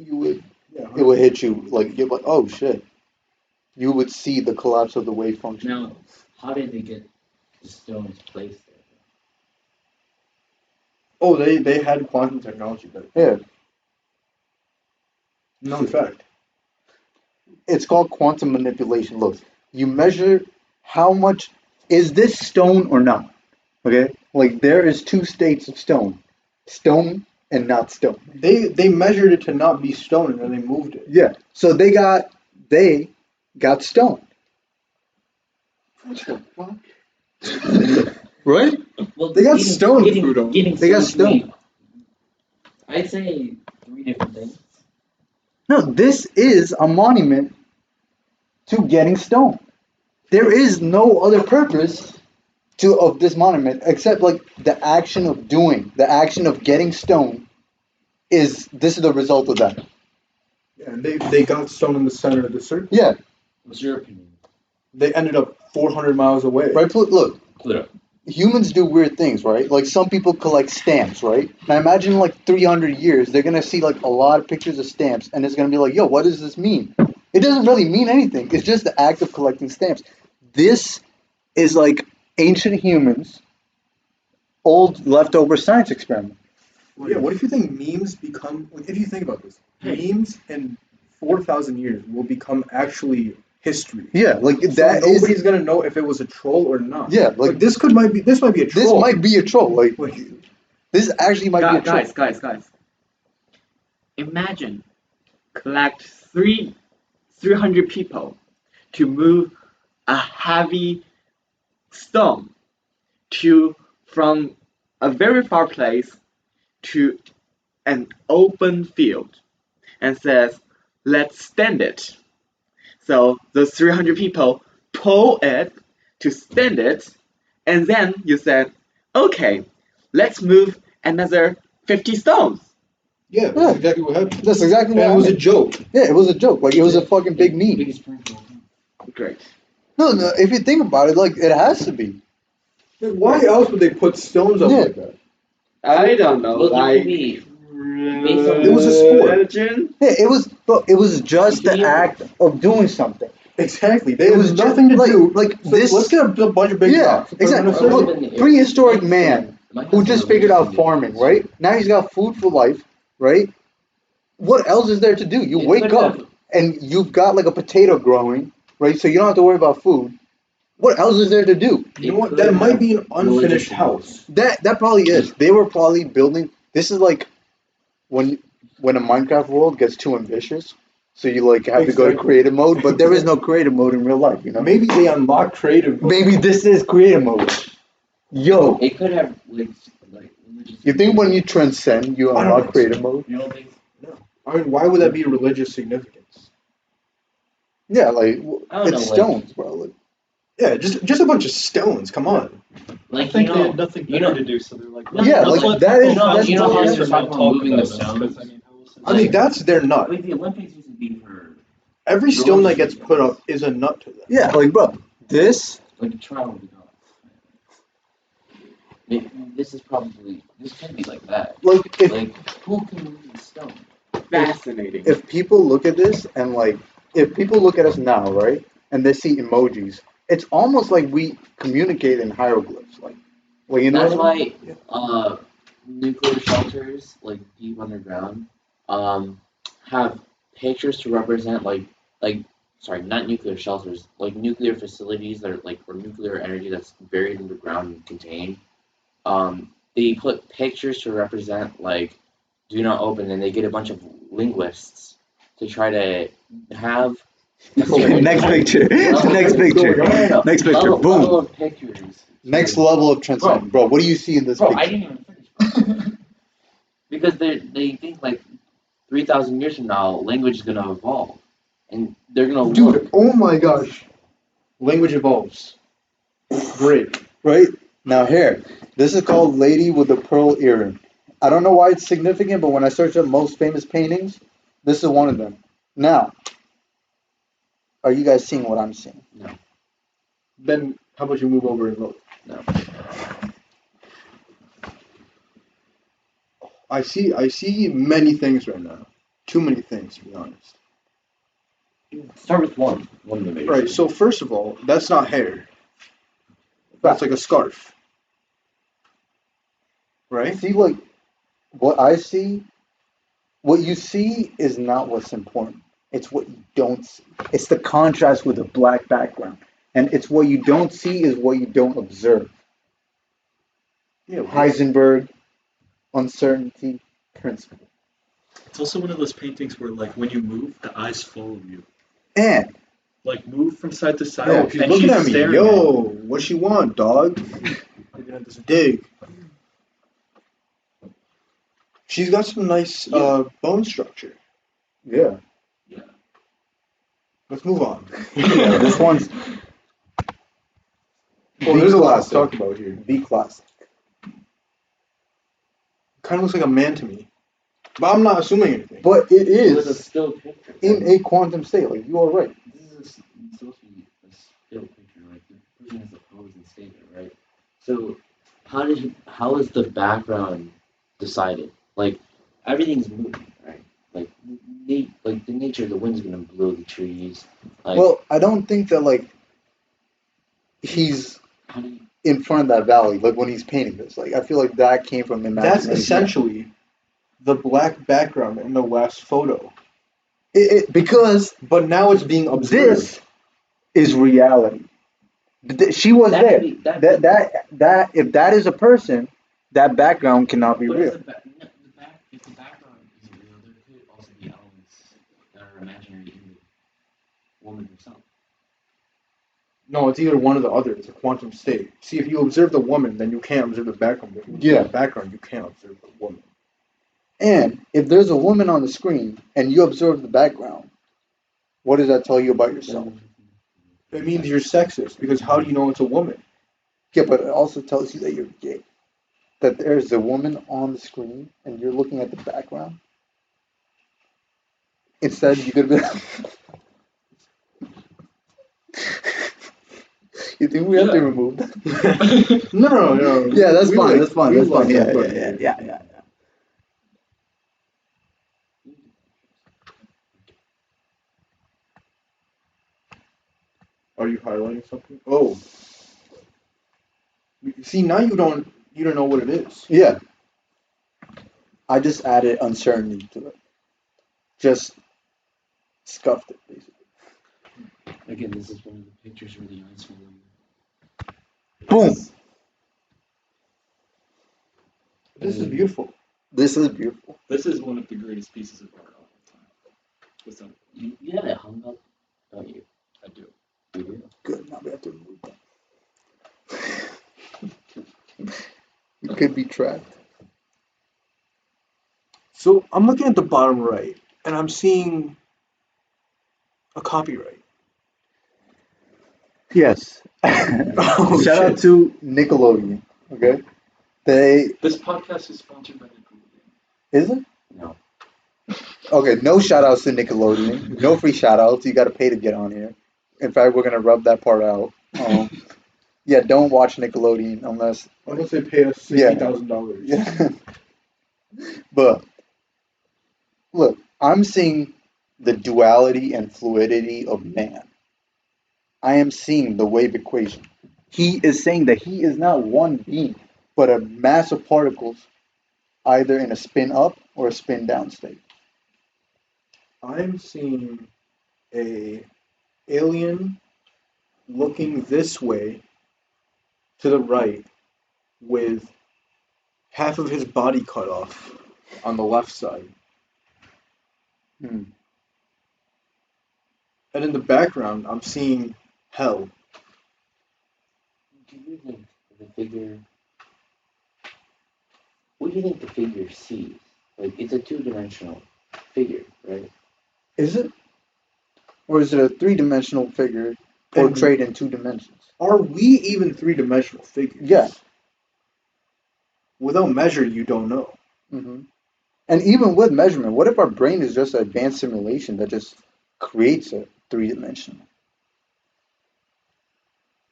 you would Yeah, it would hit you like you're like, oh shit. You would see the collapse of the wave function. Now, how did they get the stones placed there? Oh, they had quantum technology, but Yeah, known fact. it's called quantum manipulation. Look, you measure how much is this stone or not. Okay, like there is two states of stone, stone and not stone. They measured it to not be stone, and then they moved it. Yeah, so they got stone. What the fuck? Right? Well, They got stone, Pluto. They got stone. I'd say 3 different things. No, this is a monument to getting stone. There is no other purpose to of this monument except like the action of doing, the action of getting stone is this is the result of that. Yeah, and they got stone in the center of the circle. Yeah, What's your opinion? They ended up 400 miles away. right. Look, Pluto. humans do weird things, right? Like some people collect stamps, right? Now imagine in like 300 years, they're gonna see like a lot of pictures of stamps, and it's gonna be like, yo, what does this mean? It doesn't really mean anything. It's just the act of collecting stamps. This is like ancient humans, old leftover science experiment. Yeah, what if you think memes become? Like, if you think about this, memes in 4,000 years will become actually history. Yeah, like So that nobody's is. gonna know if it was a troll or not. Yeah, like this might be a troll. this might be a troll. Like Like, this actually might be a troll. Guys. Imagine collect 300 people to move a heavy stone from a very far place to an open field and says, let's stand it. So those 300 people pull it to stand it, and then you said, okay, let's move another 50 stones. yeah, that's exactly what happened. That's exactly And what it was a happened. joke. Yeah, it was a joke. Like it was a fucking big meme. Biggest prank of all time. Great. No, if you think about it, like it has to be. Like, why else would they put stones up Yeah. like that? I don't know, Well, it like could be based on It was a sport. religion? Yeah, it was. Bro, it was just the act of doing something. Exactly. They It had was nothing to like, do. Like So this. let's get a bunch of big Yeah, rocks. Put them in a exactly. circle. Look, prehistoric man who just figured out farming, right? Now he's got food for life, right? What else is there to do? You It wake could up have- and you've got like a potato growing, right? So you don't have to worry about food. What else is there to do? You know what? That might be an unfinished house. That probably is. They were probably building. This is like when a Minecraft world gets too ambitious, so you like have to go to Exactly. creative mode. But there is no creative mode in real life, you know. Maybe they unlock creative. Maybe this is creative mode. Yo, It could have like religious. you think when you transcend, you I don't unlock think creative so. mode? You don't think? I mean, why would that be religious significance? Yeah, like I don't it's know, like- stones, bro. Like, Yeah, just a bunch of stones. Come on. Like I think you they know, had nothing you better know- to do, so they're like, Yeah, let's like, let that people is- that's you know how focus you're and talking not about talk moving the about us, 'cause, stones? I mean, how else is I mean, it? that's their nut. like the Olympics used to be for Every stone that gets put up is a nut to them. yeah, like bro, this. like a trial of the gods. This could be like that. Like Like who can move the stone? Fascinating. if people look at this and like if people look at us now, right, and they see emojis, it's almost like we communicate in hieroglyphs, like, well, you know. That's what I mean? why nuclear shelters like deep underground have pictures to represent like sorry, not nuclear shelters, like nuclear facilities that are like or nuclear energy that's buried underground and contained. They put pictures to represent like do not open, and they get a bunch of linguists to try to have a certain Next picture. level- Next picture. No. Next picture. Level Boom. of pictures. Next level of transcendence, bro. What do you see in this Bro, I picture? didn't even finish. Because they think like 3,000 years from now, language is gonna evolve, and they're gonna Dude, look. oh my gosh. Language evolves. Great. Right now, here, this is called "Lady with the Pearl Earring." I don't know why it's significant, but when I search up most famous paintings, this is one of them. Now, are you guys seeing what I'm seeing? Then how about you move over and look? No. I see many things right now. too many things, to be honest. Start with one. One of the major. Right. So first of all, that's not hair. That's like a scarf. Right. See, like what I see, what you see is not what's important. It's what you don't see. It's the contrast with a black background, and it's what you don't see is what you don't observe. Yeah. Heisenberg, uncertainty principle, It's also one of those paintings where, like, when you move, the eyes follow you. and Like, move from side to side. Yo, she's and looking she's at me. staring Yo, what she want, dog? Looking at this dig. She's got some nice bone structure. yeah, Yeah. Let's move on. yeah, this one's Well, there's a lot to classic. talk about here. The classic. Kind of looks like a man to me, but I'm not assuming anything. But it It was a is still picture. in a quantum state. Like you are right. This is supposed to be a still picture, like the person has a pose and statement, right? So how is the background decided? Like everything's moving, right? Like like the nature, the wind's gonna blow the trees. Like Well, I don't think that like he's how do you, in front of that valley. Like when he's painting this, like I feel like that came from imagination. That's essentially the black background in the last photo. Because But now it's being observed. this is reality. She was That there. could be- that That if that is a person, that background cannot be but real. if the background isn't real, there could also be elements that are imaginary in the woman herself. No, it's either one or the other. It's a quantum state. See, if you observe the woman, then you can't observe the background. But if you observe Yeah. the background, you can't observe the woman. And if there's a woman on the screen and you observe the background, what does that tell you about yourself? It means you're sexist because how do you know it's a woman? Yeah, but it also tells you that you're gay. That there's a woman on the screen and you're looking at the background. Instead, you could be. You think we have to Yeah. remove that? No. Yeah, that's We fine. like- That's fine. we That's like fine. Yeah, everybody yeah, here. yeah, yeah. Are you highlighting something? Oh. See, now you don't know what it is. Yeah. I just added uncertainty to it. Just scuffed it, basically. Again, this is one of the pictures where the eyes follow you. Boom. This is beautiful. This is beautiful. This is one of the greatest pieces of art of all time. Without, You have it hung up, don't you? I do. You do. Good. Now we have to remove that. You could be trapped. So I'm looking at the bottom right, and I'm seeing a copyright. Yes. Oh, Shout out shit. to Nickelodeon. Okay. They This podcast is sponsored by Nickelodeon. is it? No. Okay. No shout outs to Nickelodeon. No free shout outs. You got to pay to get on here. In fact, we're gonna rub that part out. Yeah. Don't watch Nickelodeon unless. Unless they pay us $60,000. Yeah. But look, I'm seeing the duality and fluidity of man. I am seeing the wave equation. He is saying that he is not one being, but a mass of particles, either in a spin up or a spin down state. I'm seeing a alien looking this way to the right with half of his body cut off on the left side. Hmm. And in the background, I'm seeing hell. Do you think the figure? What do you think the figure sees? Like it's a two-dimensional figure, right? Is it? Or is it a three-dimensional figure portrayed in two dimensions? Are we even three-dimensional figures? Yeah. Without measure, you don't know. Hmm. And even with measurement, what if our brain is just an advanced simulation that just creates a three-dimensional?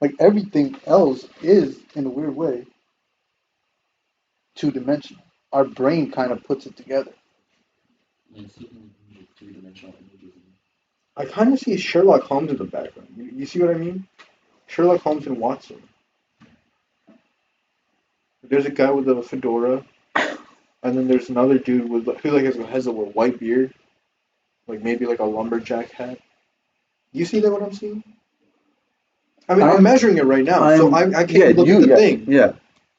Like everything else is, in a weird way, two-dimensional. Our brain kind of puts it together. Like seeing I kind of see Sherlock Holmes in the background. You see what I mean? Sherlock Holmes and Watson. There's a guy with a fedora, and then there's another dude who like has a white beard, like maybe like a lumberjack hat. You see that what I'm seeing? I mean, I'm measuring it right now, so I can't look at the thing. Yeah.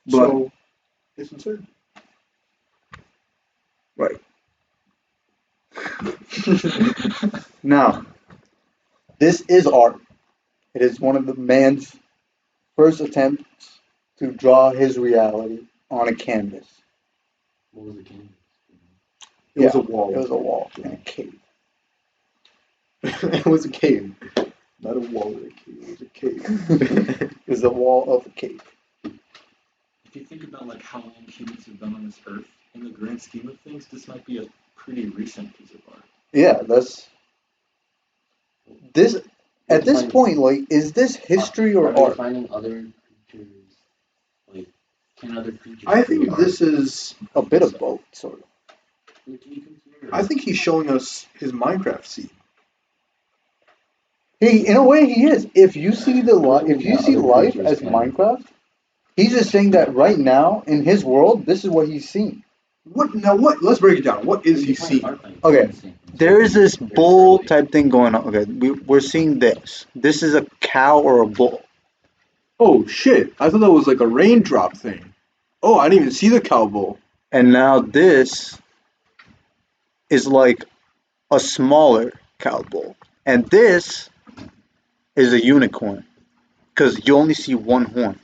So it's absurd. Right. Now, this is art. It is one of the man's first attempts to draw his reality on a canvas. What was the canvas? It was a wall. It was a wall in a cave. It was a cave. Not a wall in a cave. It was a cave. It was the wall of a cave. If you think about like how long humans have been on this earth, in the grand scheme of things, this might be a pretty recent piece of art. Yeah, that's this. At this point, like, is this history or Are they art? finding other creatures? Like, can other creatures? I think create this art? is. A bit of both, sort of. Like, do you consider? I think he's showing us his Minecraft seed. In a way, he is. If you see if you see Other life creatures as can- Minecraft, he's just saying that right now in his world, this is what he's seeing. What now? What? Let's break it down. What is he seeing? Okay, there is this bull type thing going on. Okay, we're seeing this. This is a cow or a bull. Oh shit! I thought that was like a raindrop thing. Oh, I didn't even see the cow bull. And now this is like a smaller cow bull. And this is a unicorn. Because you only see one horn.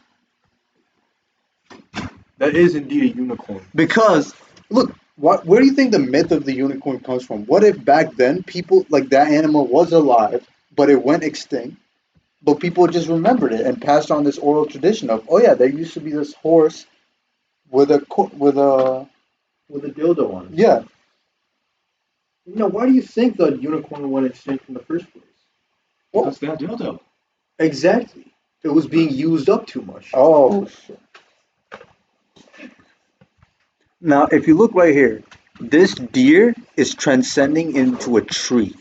That is indeed a unicorn. Because, look, where do you think the myth of the unicorn comes from? What if back then people, like that animal was alive, but it went extinct, but people just remembered it and passed on this oral tradition of, oh yeah, there used to be this horse with a dildo on it. yeah. Now, why do you think the unicorn went extinct in the first place? Because that dildo. Exactly. It was being used up too much. Oh shit. Now, if you look right here, this deer is transcending into a tree.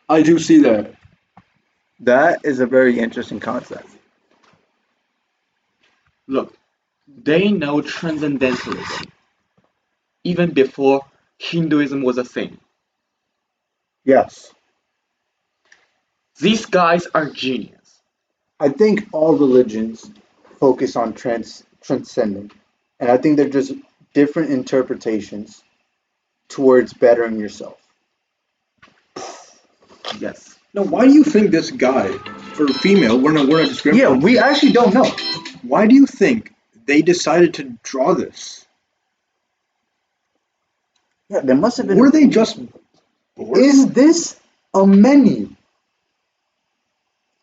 I do see that. That is a very interesting concept. Look, they know transcendentalism even before Hinduism was a thing. Yes. These guys are genius. I think all religions focus on transcending. And I think they're just different interpretations towards bettering yourself. Yes. Now, why do you think this guy, or female, we're not discriminating. Yeah, we actually don't know. Why do you think they decided to draw this? Yeah, there must have been. Were they just bored? Is this a menu?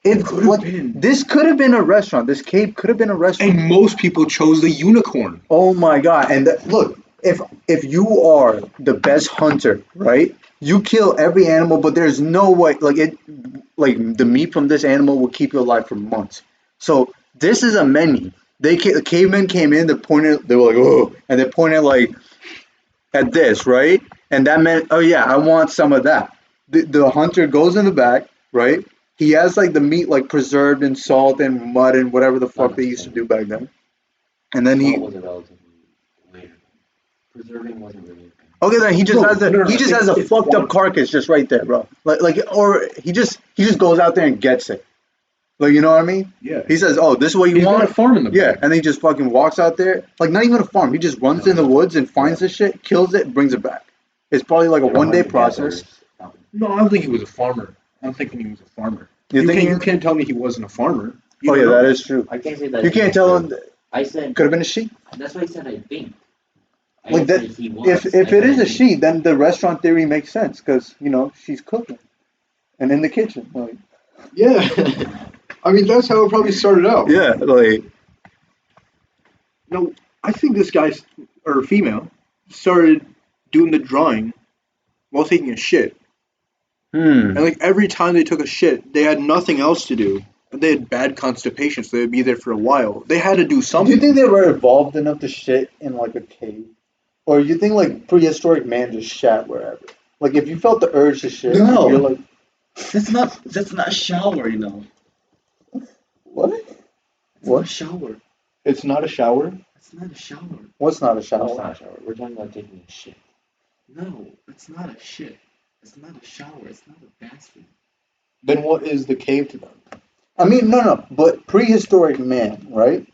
It could have been. This could have been a restaurant. This cave could have been a restaurant. And most people chose the unicorn. Oh my god! And look, if you are the best hunter, right? You kill every animal, but there's no way, like the meat from this animal will keep you alive for months. So this is a menu. The cavemen came in. They were like, oh, and they pointed like at this, right? And that meant, oh yeah, I want some of that. The hunter goes in the back, right? He has like the meat like preserved in salt and mud and whatever the fuck they used to do back then. And then Salt was a relatively later. Preserving wasn't really a thing. okay, then he just has a it's fucked up quantity. carcass just right there, bro. Or he just goes out there and gets it. Like, you know what I mean? Yeah. He says, "Oh, this is what you He's got want." a farm in the Yeah, back. and then he just fucking walks out there, like not even a farm. He just runs in the woods and finds this shit, kills it, brings it back. It's probably like a one-day process. No, I don't think he was a farmer. I'm thinking he was a farmer. You think You can't tell me he wasn't a farmer. You Oh yeah, don't know. that is true. I can't say that. You can't tell him. I said Could have been a sheep. that's why I said I think. I Like didn't that. say he was. If I it said is I a think. she, then the restaurant theory makes sense because she's cooking, and in the kitchen, like Yeah. I mean, that's how it probably started out. yeah, like No, I think this guy, or female, started doing the drawing while taking a shit. And like every time they took a shit, they had nothing else to do. And they had bad constipation, so they'd be there for a while. They had to do Do something. you think they were evolved enough to shit in like a cave, or you think like prehistoric man just shat wherever? Like if you felt the urge to shit, No. you're like, That's not a shower, you know. what? It's not a shower. It's not a shower. It's not a shower. What's not a That's shower? not a shower. We're talking about taking a shit. No, it's not a shit. It's not a shower. It's not a bathroom. Then what is the cave to them? I mean, no. But prehistoric man, right?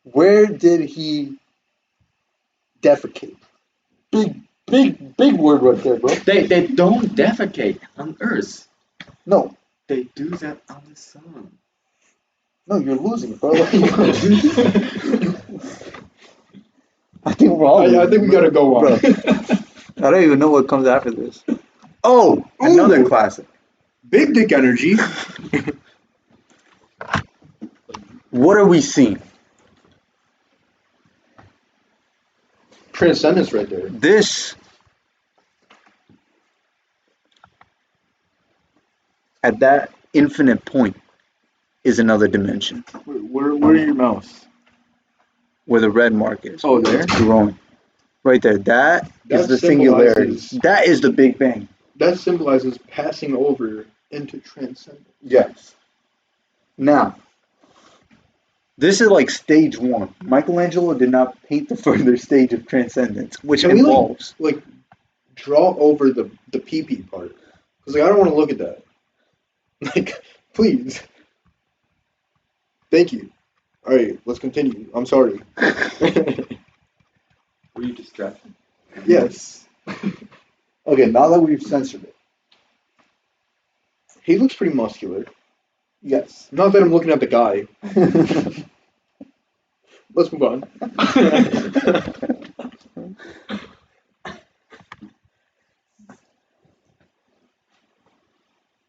Where did he defecate? Big word right there, bro. They don't defecate on Earth. No, They do that on the sun. no, you're losing, bro. I think we're all. I think we gotta go on. Bro, I don't even know what comes after this. Oh, another Ooh. classic. Big dick energy. What are we seeing? Transcendence right there. This at that infinite point is another dimension Where your mouse? where the red mark is. Oh, there? It's growing. Right there. That is That the singularity. symbolizes- That is the Big Bang. That symbolizes passing over into transcendence. Yes. Now, this is like stage one. Michelangelo did not paint the further stage of transcendence, which Can we, involves. like draw over the pee part? Because like I don't want to look at that. Like, please. Thank you. All right, let's continue. I'm sorry. Were you distracted? Yes. Okay, now that we've censored it. He looks pretty muscular. Yes. Not that I'm looking at the guy. Let's move on.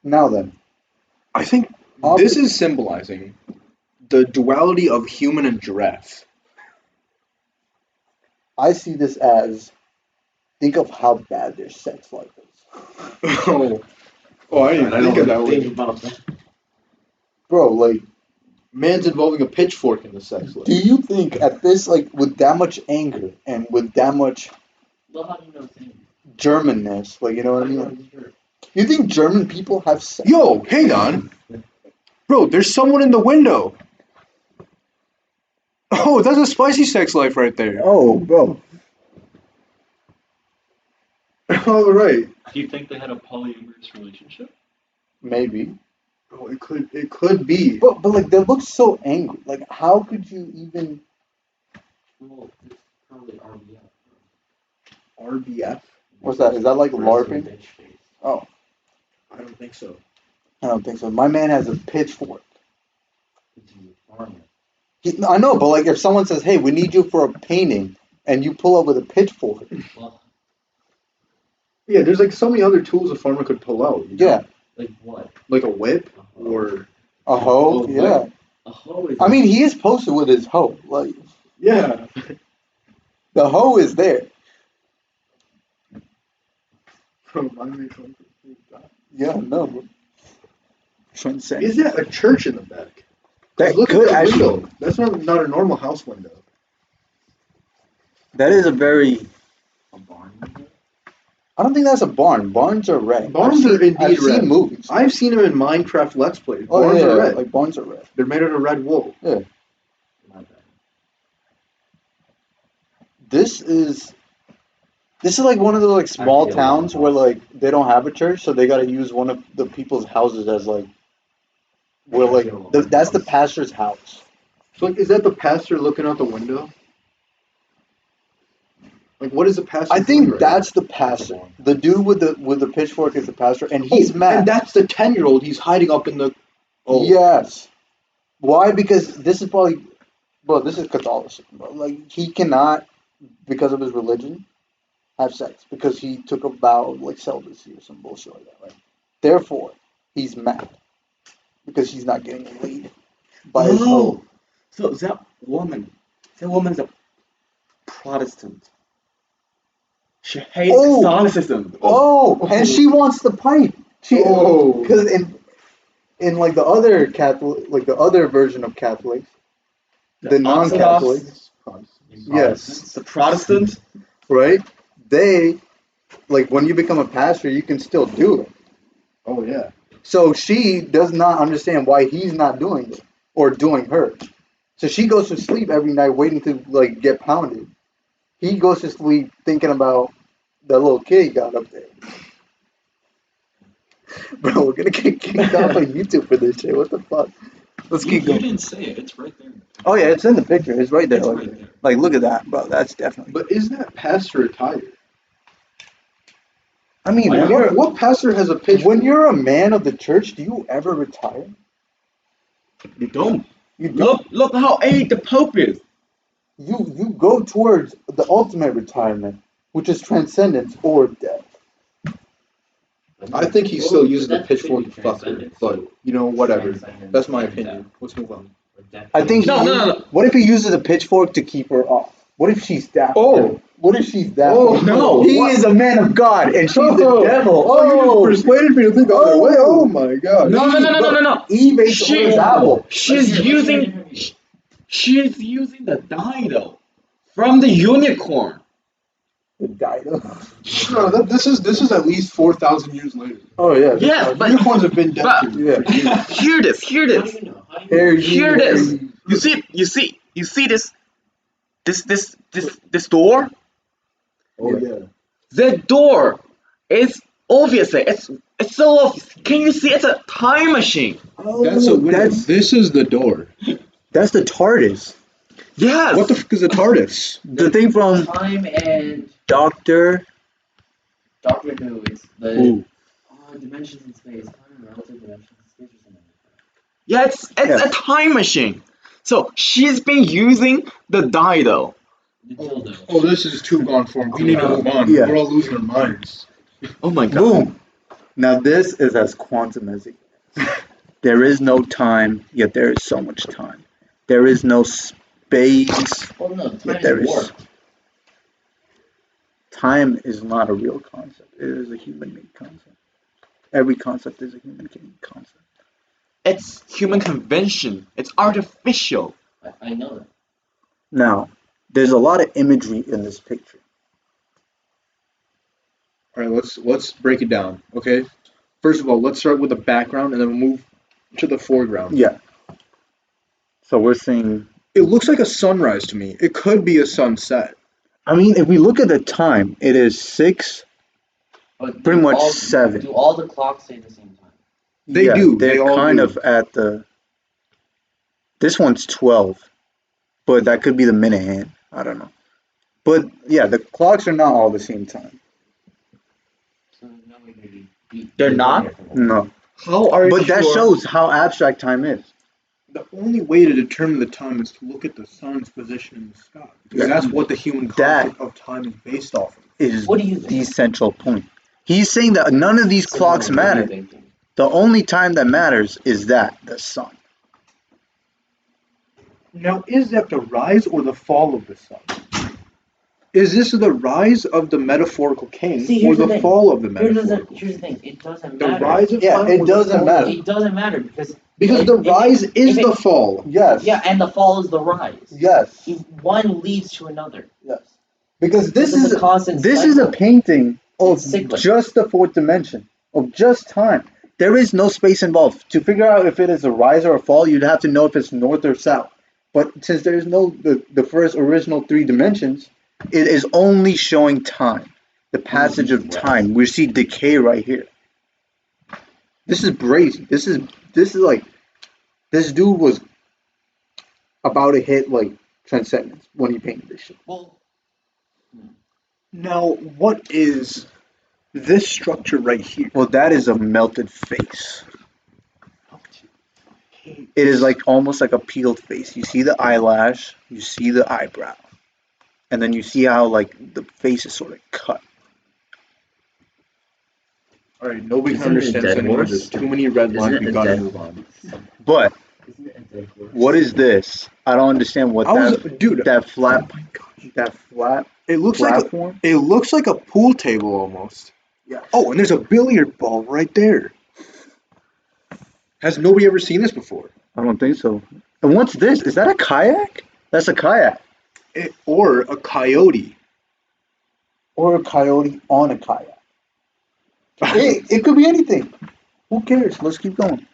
Now then. I think this is symbolizing the duality of human and giraffe. I see this as think of how bad their sex life is. Oh, I didn't think of that think way. about that. Bro, like, Man's involving a pitchfork in the sex life. do you think at this, like, with that much anger and with that much Well, how do you know things? Germanness, like, you know what I mean? You think German people have sex? Yo, hang on. Bro, there's someone in the window. Oh, that's a spicy sex life right there. Oh, bro. All right. Do you think they had a polyamorous relationship? Maybe. Bro, it could be. But like, they look so angry. Like, how could you even... Well, it's probably RBF. RBF? What's that? Is that like LARPing? Bitch face. Oh, I don't think so. I don't think so. My man has a pitchfork. It's a farmer. I know, but like, if someone says, hey, we need you for a painting, and you pull up with a pitchfork, Well, Yeah, there's like so many other tools a farmer could pull out. You know? yeah, like what? Like a whip A hoe. or a hoe, Oh, yeah. A hoe is. I mean, he is posted with his hoe. Like, yeah. the hoe is there. Yeah, no. Bro. Transcend. Is that a church in the back? That Look could at the actually. window. That's not a normal house window. That is a very. a barn window? I don't think that's a barn. Barns are red. Barns are indeed I've red. seen movies. I've seen them in Minecraft Let's Plays. Oh, Barns yeah, are red. like barns are red. They're made out of red wool. My bad. This is like one of those like small feel towns lost. where like they don't have a church, so they got to use one of the people's houses as like where I like feel that's the lost. pastor's house. So like, is that the pastor looking out the window? Like, what is the pastor? I doing think right that's the pastor. The dude with the pitchfork is the pastor, and now? he's mad. And that's the 10-year-old. He's hiding up in the. Oh. Yes. Why? Because this is probably, bro. This is Catholicism, bro. Like he cannot, because of his religion, have sex because he took a vow of like celibacy or some bullshit like that, right? Therefore, he's mad because he's not getting laid by his hoe. So that woman's a Protestant. She hates Oh. Catholicism. Oh, and she wants the pipe. She Oh. because in like the other Catholic, like the other version of Catholics, the non-Catholics, Protestant. yes, The Protestant. right? They like when you become a pastor, you can still do it. Oh yeah. So she does not understand why he's not doing it or doing her. So she goes to sleep every night waiting to like get pounded. He goes to sleep thinking about the little kid he got up there. Bro, we're gonna get kicked off on YouTube for this shit. What the fuck? Let's You, keep you going. didn't say it. It's right there. Oh yeah, it's in the picture. It's right there. It's Like, right there. like look at that, bro. That's definitely. But is that pastor retired? I mean, Why when not? you're What pastor has a pitch? when you're a man of the church, do you ever retire? You don't. You don't. Look how old the Pope is. You go towards the ultimate retirement, which is transcendence or death. I think he still uses the pitchfork to fuck her, but you know, whatever. That's my opinion. Let's move on. I think. No. What if he uses a pitchfork to keep her off? What if she's that? Oh. What if she's that? Oh, no. He What? is a man of God, and she's the Oh. devil. Oh, you just persuaded me to think the other way. Oh my god. No. Eve ate She- the apple. She's using the dido from the unicorn. The dido. No, this is at least 4,000 years later. Oh yeah. Yes, but Unicorns have been dead but- for Yeah. years. hear this. How do you know? How do you know? Hear this. You see this door? Oh yeah. The door is obviously it's so obvious. Can you see? It's a time machine. That's a window. This is the door. That's the TARDIS. Yes. What the fuck is a TARDIS? The thing from Time and Doctor. Doctor Who is the Ooh. dimensions in space. Time and relative dimensions in space or something. Yeah, it's Yeah. a time machine. So she's been using the dido. The dildo. Oh, this is too gone form. We need to move on. Yeah. We're all losing our minds. Oh my god. Boom. Now this is as quantum as it gets. There is no time, yet there is so much time. There is no space. Well, no, time Yet there is is. warped. Time is not a real concept. It is a human-made concept. Every concept is a human-made concept. It's human convention. It's artificial. I know that. Now, there's a lot of imagery in this picture. All right, let's break it down. Okay. First of all, let's start with the background and then move to the foreground. Yeah. So we're seeing. It looks like a sunrise to me. It could be a sunset. I mean, if we look at the time, it is 6. But Pretty do much all- 7. Do all the clocks say the same time? They Yeah, do. They're They all kind do. of at the. This one's 12, but that could be the minute hand. I don't know. But yeah, the clocks are not all the same time. So no way they beat. They're not? No. How are you But that sure? shows how abstract time is. The only way to determine the time is to look at the sun's position in the sky. Because Yeah. that's what the human concept of time is based off of. Is What do you think? the central point. He's saying that none of these clocks So what do you matter. think? The only time that matters is that, the sun. Now, is that the rise or the fall of the sun? Is this the rise of the metaphorical king See, or here's the the thing. fall of the Here's metaphorical? the thing. It doesn't The matter. rise of Yeah, time it or the doesn't fall? matter. It doesn't matter because Because the rise is if the it- fall. Yes. yeah, and the fall is the rise. Yes. One leads to another. Yes. Because this This is is a constant this is a cycle. painting of It's cyclic. just the fourth dimension, of just time. There is no space involved. To figure out if it is a rise or a fall, you'd have to know if it's north or south. But since there is no the first original 3 dimensions, it is only showing time, the passage of time. We see decay right here. This is crazy. This is like this dude was about to hit like transcendence when he painted this shit. Well, Now, what is this structure right here? Well, that is a melted face. It is like almost like a peeled face. You see the eyelash, you see the eyebrow, and then you see how like the face is sort of cut. All right, nobody can Isn't it a understand this dead anymore. horse? There's too many red lines. Isn't it We a gotta dead move on. But isn't it a dead horse? what is this? I don't understand what Dude, that flat it looks like platform. it looks like a pool table almost. Yeah. Oh, and there's a billiard ball right there. Has nobody ever seen this before? I don't think so. And what's this? Is that a kayak? That's a kayak. Or a coyote. or a coyote on a kayak. It could be anything. Who cares? Let's keep going.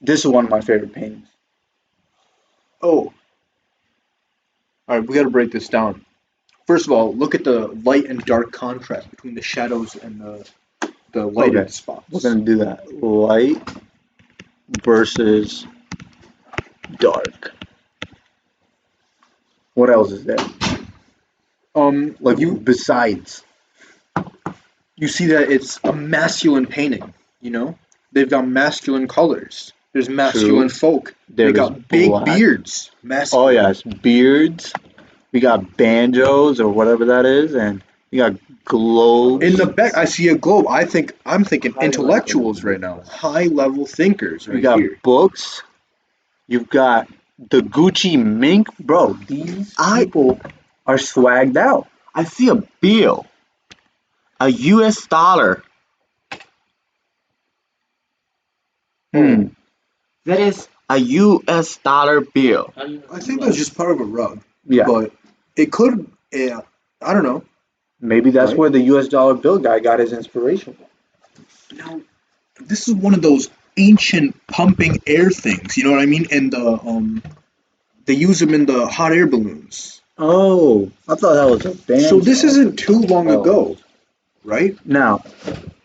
This is one of my favorite paintings. Oh, all right. We got to break this down. First of all, look at the light and dark contrast between the shadows and the lighted Okay. spots. We're gonna do that. Light versus dark. What else is there? Like You besides. you see that it's a masculine painting. You know, they've got masculine colors. There's masculine folk. They There's got big black. beards. Oh Masculine. yes, beards. We got banjos or whatever that is, and we got globes. In the back, I see a globe. I'm thinking High intellectuals level right now, high level thinkers We right got here. books. You've got the Gucci mink, bro. These people are swagged out. I see a bill. A US dollar. Hmm. That is a US dollar bill. How do you know I it's think US? that's just part of a rug, Yeah. but it could. Yeah, I don't know. Maybe that's Right. where the US dollar bill guy got his inspiration from. Now, this is one of those ancient pumping air things. You know what I mean? And they use them in the hot air balloons. Oh, I thought that was a banjo. So this isn't too long ago, right? Now,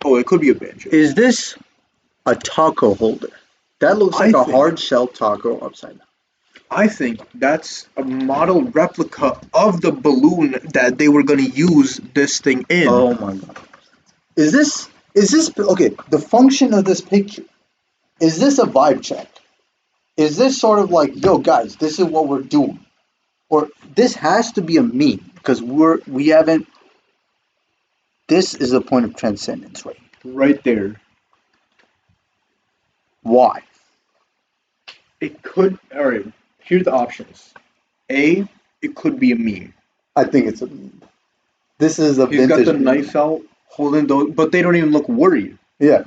Oh, it could be a banjo. is this a taco holder? That looks I like a think- hard shell taco upside down. I think that's a model replica of the balloon that they were going to use this thing in. Oh my god. Is this okay, the function of this picture, is this a vibe check? Is this sort of like, yo guys, this is what we're doing? Or this has to be a meme because we haven't this is the point of transcendence, right? Right there. Why? It could. All right. Here are the options. A. It could be a meme. I think it's a meme. This is a He's got vintage the meme. knife out, holding those, but they don't even look worried. Yeah.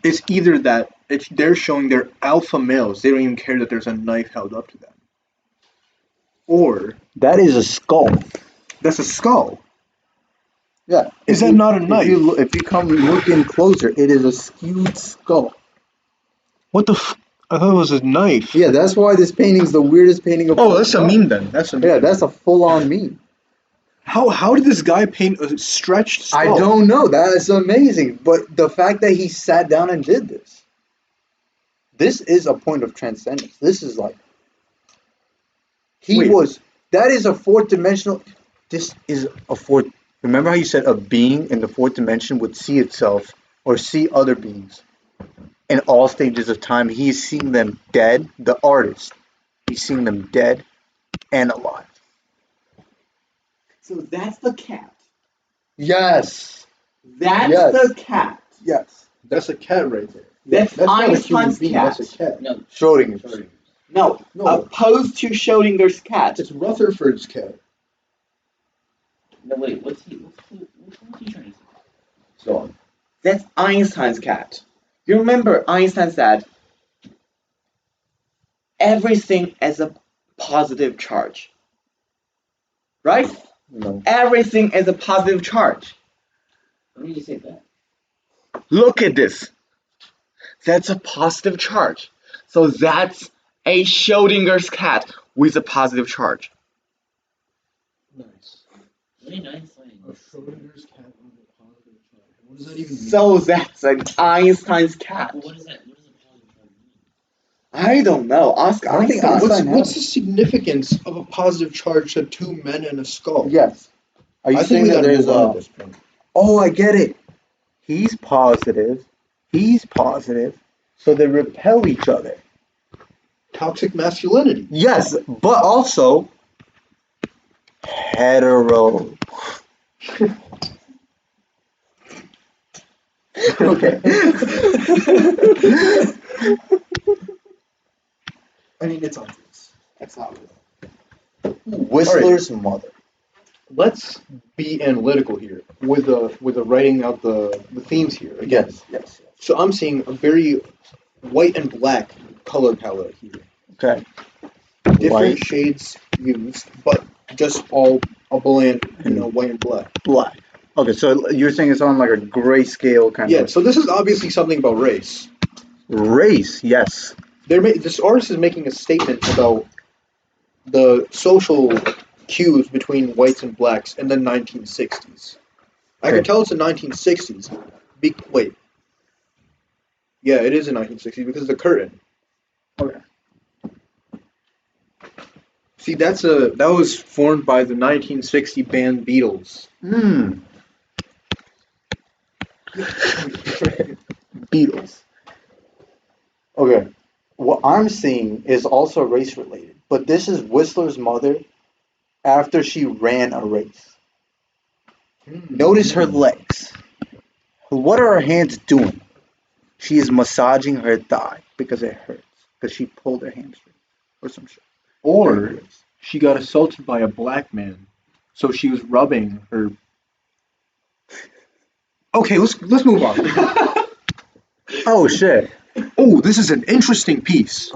It's either that they're showing they're alpha males. They don't even care that there's a knife held up to them. Or That is a skull. that's a skull. Yeah. Is If that you- not a knife? If you come look in closer, it is a skewed skull. What the? I thought it was a knife. Yeah, that's why this painting's the weirdest painting of Oh, all that's a time. meme then. That's a meme. Yeah, that's a full-on meme. How did this guy paint a stretched skull? I don't know. That is amazing. But the fact that he sat down and did this is a point of transcendence. This is like Wait. that is a fourth dimensional. This is a fourth. Remember how you said a being in the fourth dimension would see itself or see other beings in all stages of time. He's seeing them dead. The artist, he's seeing them dead and alive. So that's the cat. Yes. That's Yes. the cat. Yes. That's a cat right there. That's not a human Einstein's being. cat. That's a cat. No, Schrodinger's. sorry. No, No. opposed to Schrodinger's cat. It's Rutherford's cat. No, wait. What's he trying to say? Go on. That's Einstein's cat. You remember Einstein said everything is a positive charge. Right? No. Everything is a positive charge. When did you say that? Look at this. That's a positive charge. So that's a Schrodinger's cat with a positive charge. Nice. Very nice line. A Schrodinger's cat with a positive charge. What does that even mean? So that's an Einstein's cat. Well, what is that? What does a positive charge mean? I don't know. Ask I don't think Einstein. Einstein What's the significance of a positive charge to two men and a skull? Yes. Are you I saying think we that gotta there's move on a? at this point. Oh, I get it. He's positive. He's positive. So they repel each other. Toxic masculinity. Yes, but also hetero. Okay. I mean, it's obvious. That's obvious. Whistler's mother. Let's be analytical here with the writing out the themes here. Again. Yes. So I'm seeing a very white and black color palette here. Okay. Different White. shades used, but just all a bland, white and black. Black. Okay, so you're saying it's on like a grayscale kind Yeah, of so this is obviously something about race. race. Yes. This artist is making a statement about the social cues between whites and blacks in the 1960s. I can Okay. tell it's the 1960s. Wait. Yeah, it is in 1960s because of the curtain. Okay. See, that was formed by the 1960 band Beatles. Hmm. Beatles. Okay. What I'm seeing is also race related, but this is Whistler's mother after she ran a race. Notice her legs. What are her hands doing? She is massaging her thigh because it hurts because she pulled her hamstring or some shit. Or she got assaulted by a black man, so she was rubbing her. Okay, let's move on. Oh shit. Oh, this is an interesting piece.